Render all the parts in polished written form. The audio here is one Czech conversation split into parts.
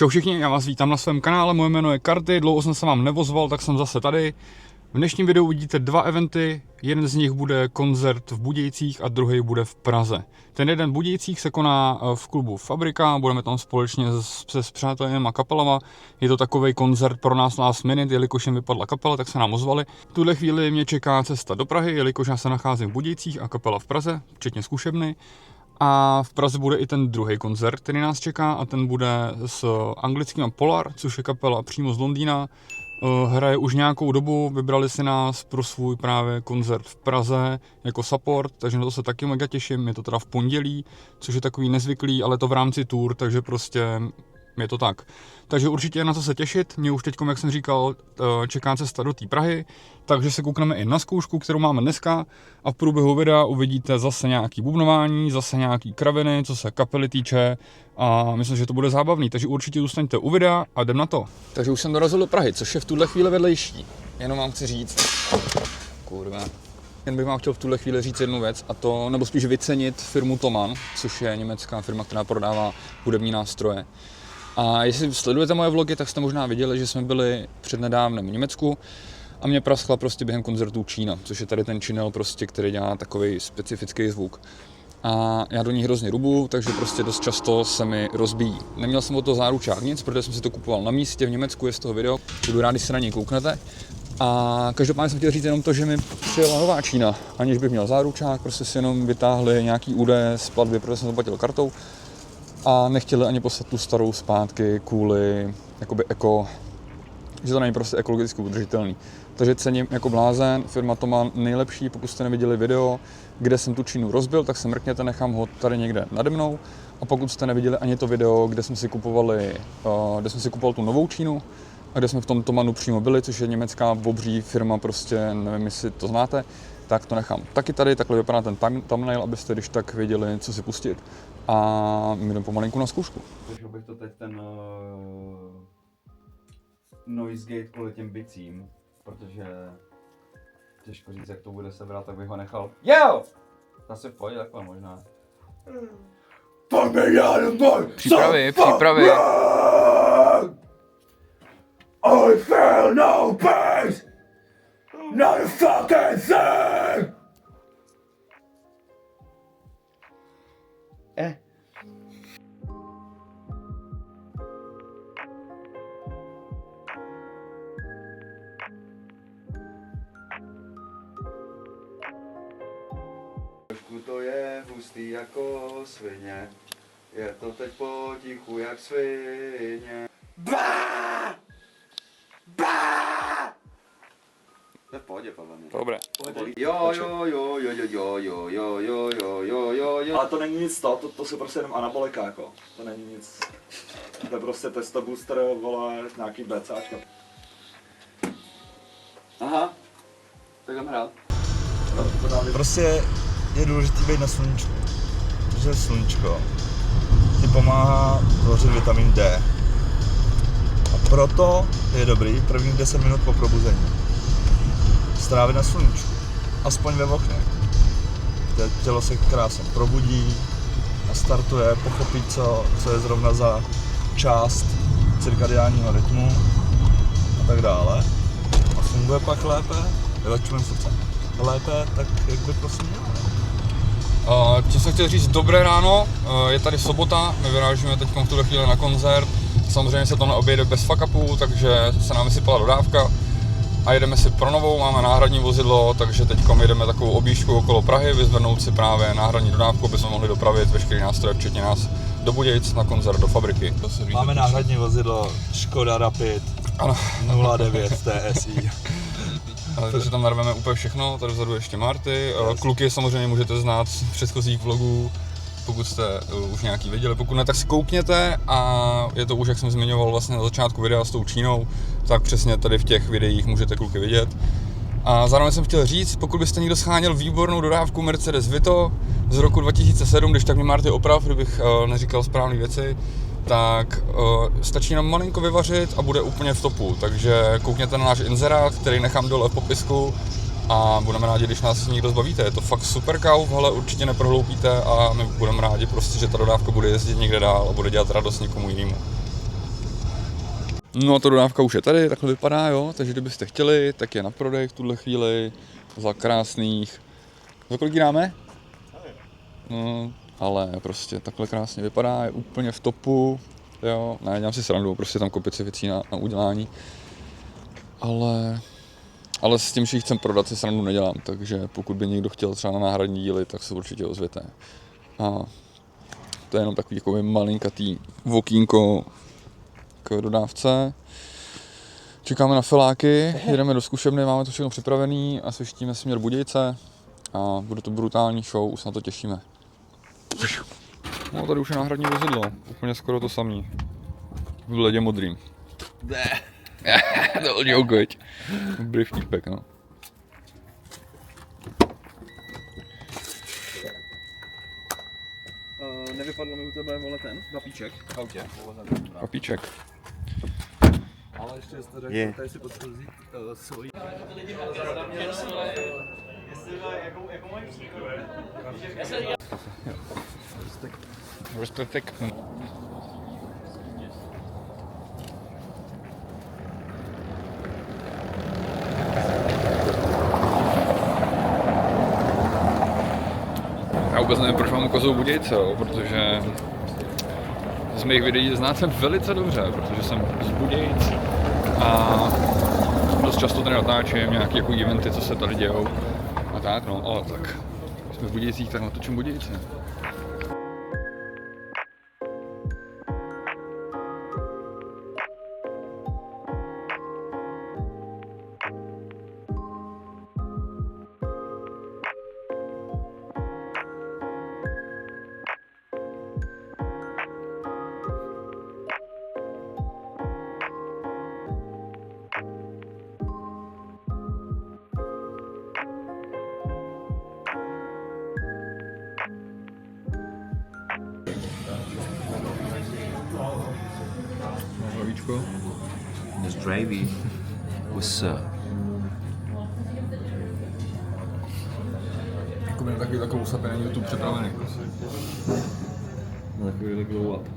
Čau všichni, já vás vítám na svém kanále, moje jméno je Karty, dlouho jsem se vám nevozval, tak jsem zase tady. V dnešním videu uvidíte dva eventy, jeden z nich bude koncert v Budějcích a druhý bude v Praze. Ten jeden v Budějcích se koná v klubu Fabrika, budeme tam společně s přátelem a kapelama. Je to takový koncert pro nás last minute, jelikož jim vypadla kapela, tak se nám ozvali. V tuhle chvíli mě čeká cesta do Prahy, jelikož já se nacházím v Budějcích a kapela v Praze, včetně zkušebny. A v Praze bude i ten druhý koncert, který nás čeká, a ten bude s anglickým Polar, což je kapela přímo z Londýna. Hraje už nějakou dobu, vybrali si nás pro svůj právě koncert v Praze jako support, takže na to se taky mega těším. Je to teda v pondělí, což je takový nezvyklý, ale to v rámci tour, takže prostě je to tak. Takže určitě je na co se těšit. Mě už teď, jak jsem říkal, čeká cesta do té Prahy, takže se koukneme i na zkoušku, kterou máme dneska, a v průběhu videa uvidíte zase nějaký bubnování, zase nějaký kraviny, co se kapely týče, a myslím, že to bude zábavný, takže určitě zůstaňte u videa a jdem na to. Takže už jsem dorazil do Prahy, což je v tuhle chvíli vedlejší. Jenom vám chci říct, kurva. Jen bych vám chtěl v tuhle chvíli říct jednu věc, a to, nebo spíš vycenit firmu Thomann, což je německá firma, která prodává hudební nástroje. A jestli sledujete moje vlogy, tak jste možná viděli, že jsme byli přednedávnem v Německu a mě praskla prostě během koncertů čína, což je tady ten činel prostě, který dělá takový specifický zvuk. A já do ní hrozně rubu, takže prostě dost často se mi rozbíjí. Neměl jsem o to záručák nic, protože jsem si to kupoval na místě v Německu, je z toho video, budu rád, když se na něj kouknete. A každopádně jsem chtěl říct jenom to, že mi přijela nová čína, aniž bych měl záručák, prostě si jenom vytáhli nějaký údaje z platby, protože jsem to platil kartou. A nechtěli ani poslat tu starou zpátky kvůli jakoby že to není prostě ekologicky udržitelný. Takže cením jako blázen, firma Thomann nejlepší. Pokud jste neviděli video, kde jsem tu čínu rozbil, tak se mrkněte, nechám ho tady někde nade mnou. A pokud jste neviděli ani to video, kde jsme si kupovali tu novou čínu, a kde jsme v tom Thomannu přímo byli, což je německá obří firma, prostě nevím, jestli to znáte, tak to nechám taky tady, takhle vypadá ten thumbnail, abyste když tak věděli, co si pustit. A my jdeme pomalinku na zkoušku. Řešil bych to teď ten noise gate kvůli těm bicím, protože těžko říct, jak to bude sebrat, tak bych ho nechal. Jo! Zase v pohodě takhle možná. Přípravy. I feel no peace! Not a fucking thing! Trošku to je hustý jako svině, je to teď potichu jak svině. Bá! To je v pohodě, podle mě. Dobré. Jo. Ale to není nic to jsou prostě jenom anabolika jako, to není nic, to je prostě testo booster, vole, nějaký BCAčka. Aha, tak jdem hrát. Prostě je důležité být na sluníčku, protože sluníčko ti pomáhá tvořit vitamin D. A proto je dobrý prvních 10 minut po probuzení strávit na sluníčku, aspoň ve okně. Tělo se krásně probudí, nastartuje, pochopí, co je zrovna za část cirkadiálního rytmu a tak dále. A funguje pak lépe, vylepšujeme srdce. Lépe, tak jak by prostě mělo. Ti jsem chtěl říct dobré ráno, je tady sobota, my vyrážíme teď v tuhle chvíli na koncert. Samozřejmě se to neobejde bez fuck-upů, takže se nám vysypala dodávka a jedeme si pro novou, máme náhradní vozidlo, takže teď jdeme takovou objížďku okolo Prahy, vyzvednout si právě náhradní dodávku, aby jsme mohli dopravit veškerý nástroje, včetně nás, do Budějc na koncert do Fabriky. Máme náhradní vozidlo Škoda Rapid 09 TSI. Takže tam narveme úplně všechno, tady vzadu ještě Marty, kluky samozřejmě můžete znát z předchozích vlogů, pokud jste už nějaký viděli, pokud ne, tak si koukněte, a je to už, jak jsem zmiňoval vlastně na začátku videa s tou čínou, tak přesně tady v těch videích můžete kluky vidět. A zároveň jsem chtěl říct, pokud byste někdo scháněl výbornou dodávku Mercedes Vito z roku 2007, když tak mě Marty oprav, kdybych neříkal správné věci, tak stačí nám malinko vyvařit a bude úplně v topu. Takže koukněte na náš inzerát, který nechám dole v popisku, a budeme rádi, když nás někdo zbavíte. Je to fakt super kauf, ale určitě neprohloupíte a my budeme rádi prostě, že ta dodávka bude jezdit někde dál a bude dělat radost někomu jinému. No a ta dodávka už je tady, takhle vypadá, jo, takže kdybyste chtěli, tak je na prodej v tuhle chvíli za krásných, za kolik ji dáme? No, ale prostě takhle krásně vypadá, je úplně v topu, jo, ne, dělám si srandu, prostě tam kopice věcí na udělání, ale s tím, že ji chcem prodat, si srandu nedělám, takže pokud by někdo chtěl třeba na náhradní díly, tak se určitě ozvěte. A to je jenom takový jako malinkatý okýnko k dodávce. Čekáme na filáky, jedeme do zkušebny, máme to všechno připravený a svištíme směr Budějce a bude to brutální show, už se na to těšíme. No tady už je náhradní vozidlo, úplně skoro to samý. V ledě modrým. To byl jogoť. Dobrý vtípek, no. Nevypadlo mi u tebe, vole, ten papíček v autě. Papíček. Ale ještě jste řekl, tady si potřebuji vzít svoji. Rozpetek. Já vůbec nevím, proč mám ukazuju Budějce, jo, protože z mých videí znáte velice dobře, protože jsem z Budějc a dost často tady natáčím nějaké jako eventy, co se tady dějou a tak, no, ale tak jsme v Budějcích, tak natočím Budějce. Hlavíčko. There's gravy with sir. Jako by takový takovou sapě na YouTube připravený. No takový glow up.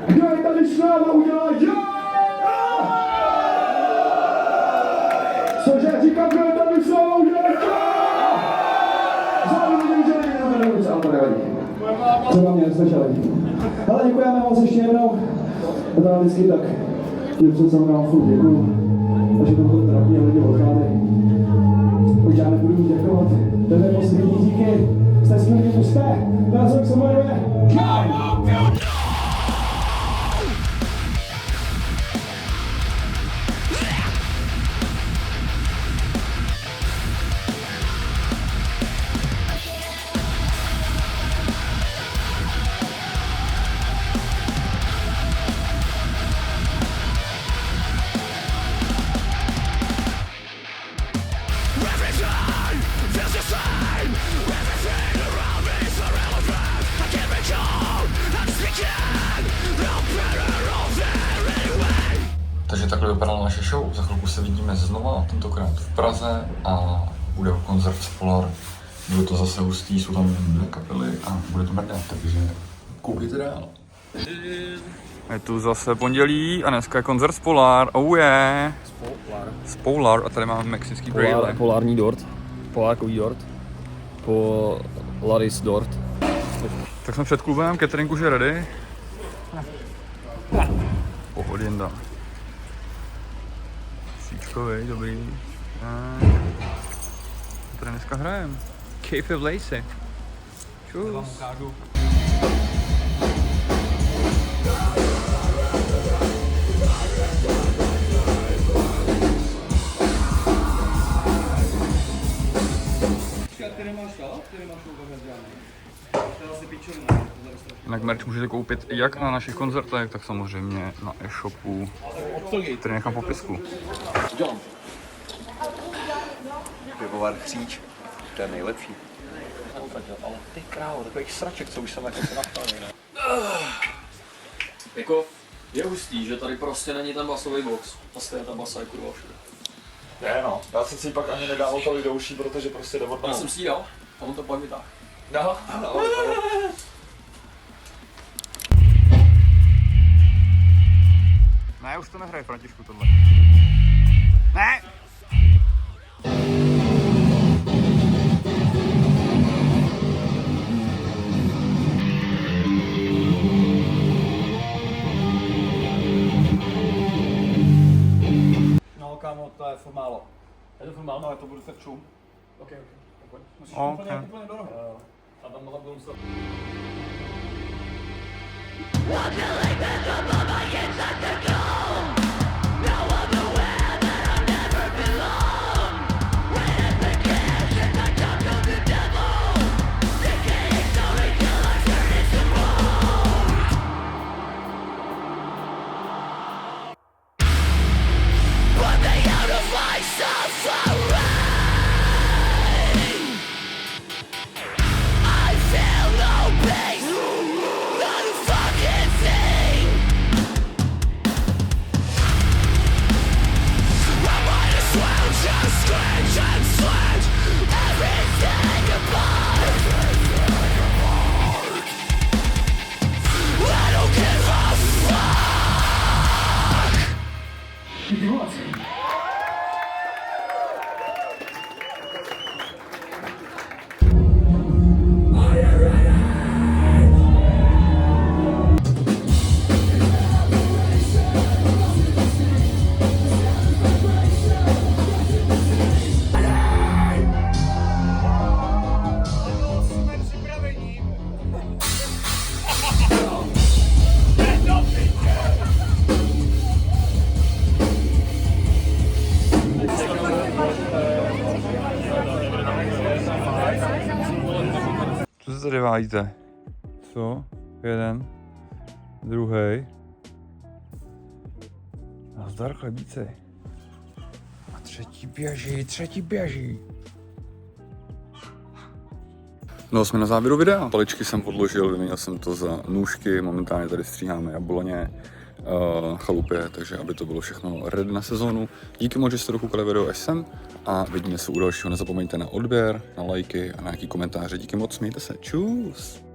Kdo je tady s náma udělá cože říkám, kdo je tady s náma udělá zároveň udělá jenom na ruce, ale to nevadí. Třeba mě neslyšeli. Ale děkujeme moc ještě jednou. A to vždycky tak, že přece jsem vám furt děkuju. A že to trapně lidi odcházejí. Už já nebudu děkovat. To je poslední díky. Jste skvělí, pusté. Teraz jak se jmenuje Kai! Takže takhle vypadala naše show. Za chvilku se vidíme znova, tentokrát v Praze a bude koncert z Polar. Bude to zase hustý, jsou tam 2 kapely a bude to mrdat, takže koukejte dál. Je tu zase pondělí a dneska je koncert z Polar, oh yeah! Z Polar a tady máme mexický brýle. Polární dort. Polákový dort. Polaris dort. Tak jsme před klubem, catering už je ready. Pohodinda. Svíčkovej, dobrý. Tady dneska hrajem. Cape v Lacey. Čus. Jinak merch můžete koupit jak na našich koncertech, tak samozřejmě na e-shopu, který nechám v popisku. Pivovar Kříč, to je nejlepší. Ale ty krávo, takových sraček, co už jsem jako se nachtalý, ne? Jako, je hustý, že tady prostě není ten basový box. Prostě je ta basa jako kurva všude. Ne no, já jsem si pak ani nedával tolik do uší, protože prostě jde od Já jsem si ji dal a on to pak vytáhl. No. Ne, už to nehraje, Františku, tohle. Ne! No kámo, to je furt málo. Je to furt málo? No, to budu fakt čum. Ok. Musíš Ok. úplně do rohy. A tam mohla budu muset... Co se tady vájíte? Co? Jeden, druhý. Nazdar chlebíci. A třetí běží. No, jsme na závěru videa. Paličky jsem odložil, vyměnil jsem to za nůžky, momentálně tady stříháme jabloně na chalupě, takže aby to bylo všechno ready na sezónu. Díky moc, že jste dokoukali video až sem a vidíme se u dalšího. Nezapomeňte na odběr, na lajky a na nějaký komentáře. Díky moc, mějte se. Čus!